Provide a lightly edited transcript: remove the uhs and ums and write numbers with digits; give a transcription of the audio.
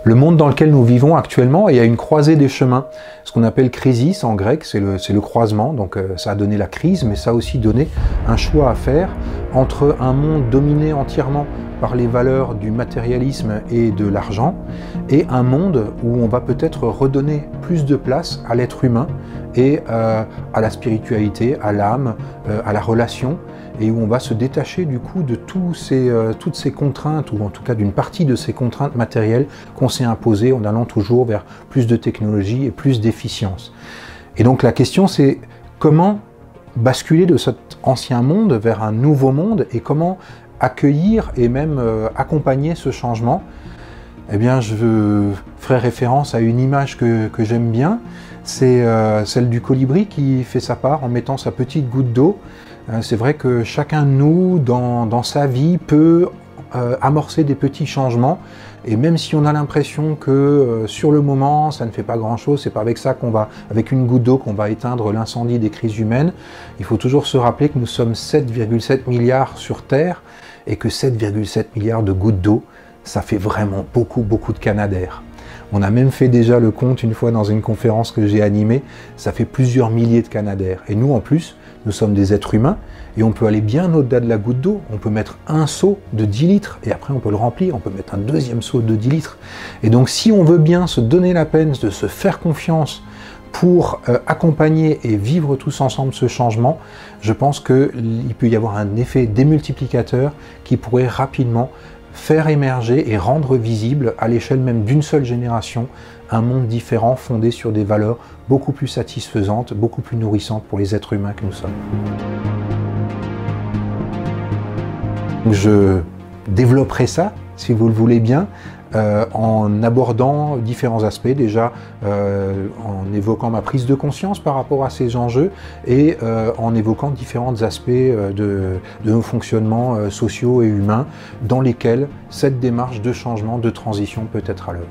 Le monde dans lequel nous vivons actuellement est à une croisée des chemins. Ce qu'on appelle crisis en grec, c'est le croisement. Donc ça a donné la crise, mais ça a aussi donné un choix à faire entre un monde dominé entièrement par les valeurs du matérialisme et de l'argent, et un monde où on va peut-être redonner plus de place à l'être humain et à la spiritualité, à l'âme, à la relation, et où on va se détacher du coup de toutes ces contraintes, ou en tout cas d'une partie de ces contraintes matérielles qu'on s'est imposées en allant toujours vers plus de technologie et plus d'efficience. Et donc la question c'est comment basculer de cet ancien monde vers un nouveau monde, et comment accueillir et même accompagner ce changement. Eh bien, je ferai référence à une image que j'aime bien, c'est celle du colibri qui fait sa part en mettant sa petite goutte d'eau. C'est vrai que chacun de nous, dans sa vie, peut amorcer des petits changements, et même si on a l'impression que sur le moment ça ne fait pas grand chose, c'est pas avec ça avec une goutte d'eau qu'on va éteindre l'incendie des crises humaines. Il faut toujours se rappeler que nous sommes 7,7 milliards sur Terre, et que 7,7 milliards de gouttes d'eau, ça fait vraiment beaucoup de canadair. On a même fait déjà le compte une fois dans une conférence que j'ai animée, ça fait plusieurs milliers de canadair. Et nous en plus, nous sommes des êtres humains, et on peut aller bien au-delà de la goutte d'eau. On peut mettre un seau de 10 litres, et après on peut le remplir, on peut mettre un deuxième seau de 10 litres. Et donc si on veut bien se donner la peine de se faire confiance pour accompagner et vivre tous ensemble ce changement, je pense qu'il peut y avoir un effet démultiplicateur qui pourrait rapidement faire émerger et rendre visible, à l'échelle même d'une seule génération, un monde différent fondé sur des valeurs beaucoup plus satisfaisantes, beaucoup plus nourrissantes pour les êtres humains que nous sommes. Je développerai ça, si vous le voulez bien, en abordant différents aspects, déjà en évoquant ma prise de conscience par rapport à ces enjeux, et en évoquant différents aspects de nos fonctionnements sociaux et humains dans lesquels cette démarche de changement, de transition peut être à l'œuvre.